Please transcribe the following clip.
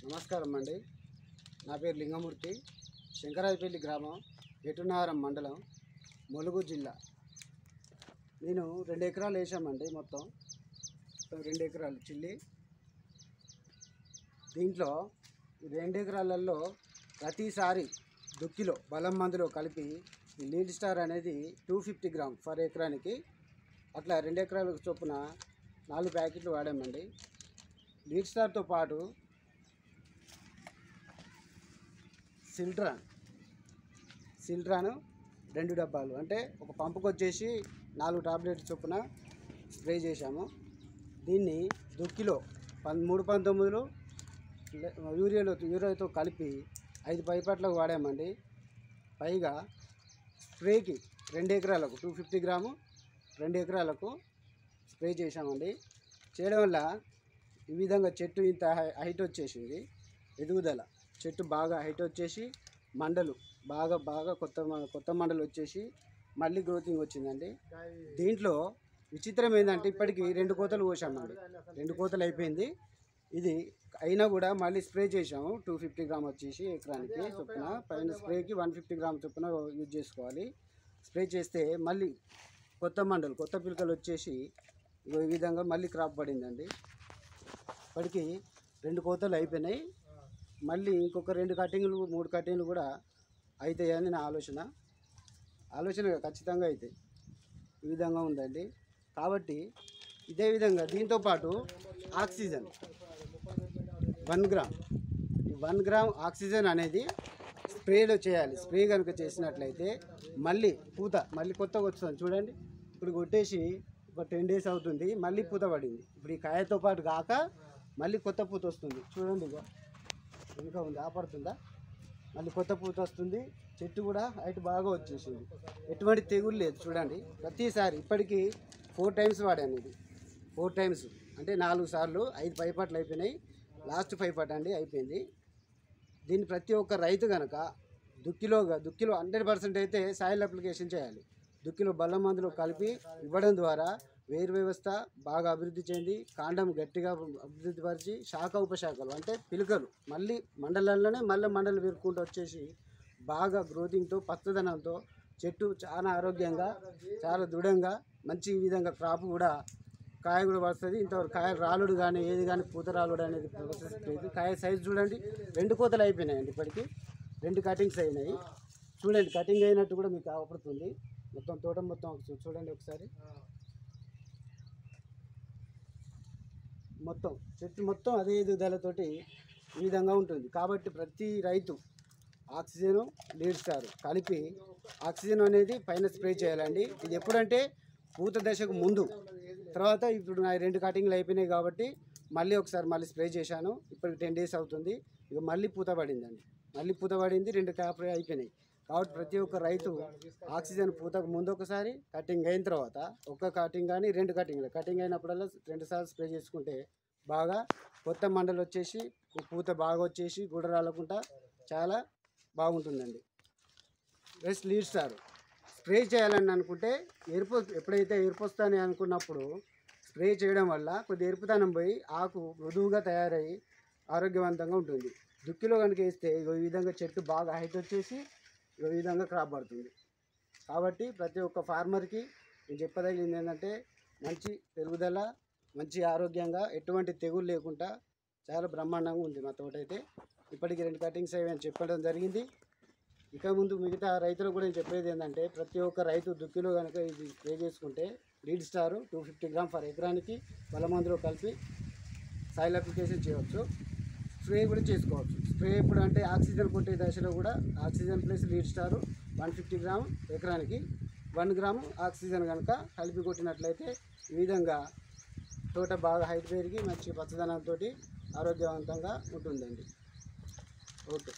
నమస్కారం అండి. నా పేరు లింగమూర్తి. శంకరాయపల్లి గ్రామం, ఎటునారం మండలం, ములుగు జిల్లా. నేను 2 ఎకరాలు వేసామండి. మొత్తం 2 ఎకరాలు చిల్లి. దీంట్లో 2 ఎకరాలలో ప్రతిసారి దుక్కిలో బలం మందులో కలిపి లీడ్ స్టార్ అనేది 250 గ్రామ్ ఫర్ ఎకరానికి అట్లా 2 ఎకరాలకు చొప్పున 4 ప్యాకెట్లు వాడామండి. లీడ్ స్టార్తో పాటు సిల్ట్రాను 2 డబ్బాలు, అంటే ఒక పంపుకు వచ్చేసి 4 టాబ్లెట్స్ చొప్పున స్ప్రే చేశాము. దీన్ని దుక్కిలో 319 యూరియాతో కలిపి 5 పైపట్లకు వాడామండి. పైగా స్ప్రేకి 2 ఎకరాలకు 250 గ్రాము 2 ఎకరాలకు స్ప్రే చేశామండి. చేయడం వల్ల ఈ విధంగా చెట్టు ఇంత హైట్ వచ్చేసింది. ఎదుగుదల చెట్టు బాగా హైట్ వచ్చేసి మండలు బాగా కొత్త మండలు వచ్చేసి మళ్ళీ గ్రోతింగ్ వచ్చిందండి. దీంట్లో విచిత్రం ఏంటంటే ఇప్పటికి 2 కోతలు కోసామండి. 2 కోతలు అయిపోయింది. ఇది అయినా కూడా మళ్ళీ స్ప్రే చేసాము. 250 గ్రామ్ వచ్చేసి ఎకరానికి చొప్పున, పైన స్ప్రేకి 150 గ్రామ్ చొప్పున యూజ్ చేసుకోవాలి. స్ప్రే చేస్తే మళ్ళీ కొత్త పిలకలు వచ్చేసి ఈ విధంగా మళ్ళీ క్రాప్ పడిందండి. ఇప్పటికి 2 కోతలు అయిపోయినాయి. మళ్ళీ ఇంకొక 2 కటింగ్లు 3 కటింగ్లు కూడా అవుతాయని నా ఆలోచన ఖచ్చితంగా అవుతాయి. ఈ విధంగా ఉందండి. కాబట్టి ఇదే విధంగా దీంతోపాటు ఆక్సిజన్ 1 గ్రామ్, ఈ 1 గ్రామ్ ఆక్సిజన్ అనేది స్ప్రేలో చేయాలి. స్ప్రే కనుక చేసినట్లయితే మళ్ళీ కొత్తగా వస్తుంది. చూడండి, ఇప్పుడు కొట్టేసి ఒక 10 డేస్ అవుతుంది, మళ్ళీ పూత పడింది. ఇప్పుడు ఈ కాయతో పాటు కాక మళ్ళీ కొత్త పూత వస్తుంది. చూడండి, ఇక ఇంకా ఉంది, ఆపడుతుందా? మళ్ళీ కొత్త పూత వస్తుంది. చెట్టు కూడా హైట్ బాగా వచ్చేసింది. ఎటువంటి తెగులు లేదు. చూడండి, ప్రతిసారి ఇప్పటికీ 4 టైమ్స్ వాడాను. ఇది 4 టైమ్స్ అంటే 4 సార్లు 5 పైపట్లు అయిపోయినాయి. లాస్ట్ పైపట్ అండి అయిపోయింది. దీన్ని ప్రతి ఒక్క రైతు కనుక దుక్కిలో 100% అయితే సాయిల్ అప్లికేషన్ చేయాలి. దుక్కిలో బలం మందులు కలిపి ఇవ్వడం ద్వారా వేరు వ్యవస్థ బాగా అభివృద్ధి చెంది కాండం గట్టిగా అభివృద్ధి పరిచి శాఖ ఉపశాఖలు అంటే పిలుకలు మళ్ళీ మండలంలోనే మండలు వేరుకుంటూ వచ్చేసి బాగా గ్రోతింగ్తో పచ్చదనంతో చెట్టు చాలా ఆరోగ్యంగా చాలా దృఢంగా మంచి విధంగా క్రాప్ కూడా కాయ కూడా వస్తుంది. ఇంతవరకు కాయ రాలుడు కానీ ఏది కానీ పూత రాలుడు అనేది ప్రాసెస్ లేదు. కాయ సైజు చూడండి, 2 కోతలు అయిపోయినాయండి. ఇప్పటికీ 2 కటింగ్స్ అయినాయి. చూడండి, కటింగ్ అయినట్టు కూడా మీకు అవపడుతుంది. మొత్తం తోట మొత్తం చూడండి ఒకసారి. మొత్తం చెట్టు మొత్తం అదే ఎదుగుదలతోటి ఈ విధంగా ఉంటుంది. కాబట్టి ప్రతి రైతు ఆక్సిజన్ లీడ్ స్టార్ కలిపి ఆక్సిజన్ అనేది పైన స్ప్రే చేయాలండి. ఇది ఎప్పుడంటే పూత దశకు ముందు. తర్వాత ఇప్పుడు నా 2 కటింగ్లు అయిపోయినాయి కాబట్టి మళ్ళీ ఒకసారి స్ప్రే చేశాను. ఇప్పటికి 10 డేస్ అవుతుంది. ఇక మళ్ళీ పూత పడిందండి. 2 కాపులు అయిపోయినాయి. కాబట్టి ప్రతి ఒక్క రైతు ఆక్సిజన్ పూతకు ముందు ఒకసారి, కటింగ్ అయిన తర్వాత ఒక్క కటింగ్ కానీ 2 కటింగ్ అయినప్పుడల్లా 2 సార్లు స్ప్రే చేసుకుంటే బాగా కొత్త మండలు వచ్చేసి పూత బాగా వచ్చేసి గుడ రాలకుండా చాలా బాగుంటుందండి. ప్లస్ లీడ్ స్టార్ స్ప్రే చేయాలని అనుకుంటే ఎప్పుడైతే ఎరుపు వస్తాయని అనుకున్నప్పుడు స్ప్రే చేయడం వల్ల కొద్దిగా ఎరుపుతనం పోయి ఆకు మృదువుగా తయారై ఆరోగ్యవంతంగా ఉంటుంది. దుక్కిలో కనుక వేస్తే ఈ విధంగా చెట్టు బాగా హైట్ వచ్చేసి ఈ విధంగా క్రాప్ పడుతుంది. కాబట్టి ప్రతి ఒక్క ఫార్మర్కి నేను చెప్పదగింది ఏంటంటే మంచి పెరుగుదల, మంచి ఆరోగ్యంగా, ఎటువంటి తెగులు లేకుండా చాలా బ్రహ్మాండంగా ఉంది మా తోట అయితే. ఇప్పటికి 2 కటింగ్స్ అయ్యాయని చెప్పడం జరిగింది. ఇక ముందు మిగతా రైతులకు కూడా నేను చెప్పేది ఏంటంటే ప్రతి ఒక్క రైతు దుక్కిలో కనుక ఇది స్ప్రే చేసుకుంటే లీడ్ స్టార్ 250 గ్రామ్ ఫర్ ఎకరానికి బలమందులో కలిపి సాయిల్ అప్లికేషన్ చేయవచ్చు. స్ప్రే కూడా చేసుకోవచ్చు. స్ప్రే ఎప్పుడు అంటే ఆక్సిజన్ కొట్టే దశలో కూడా oxygen plus lead star 150 gram ఎకరానికి 1 గ్రాము ఆక్సిజన్ కనుక కలిపి కొట్టినట్లయితే ఈ విధంగా తోట బాగా హైట్ పెరిగి మంచి పచ్చదనంతో ఆరోగ్యవంతంగా ఉంటుందండి. ఓకే.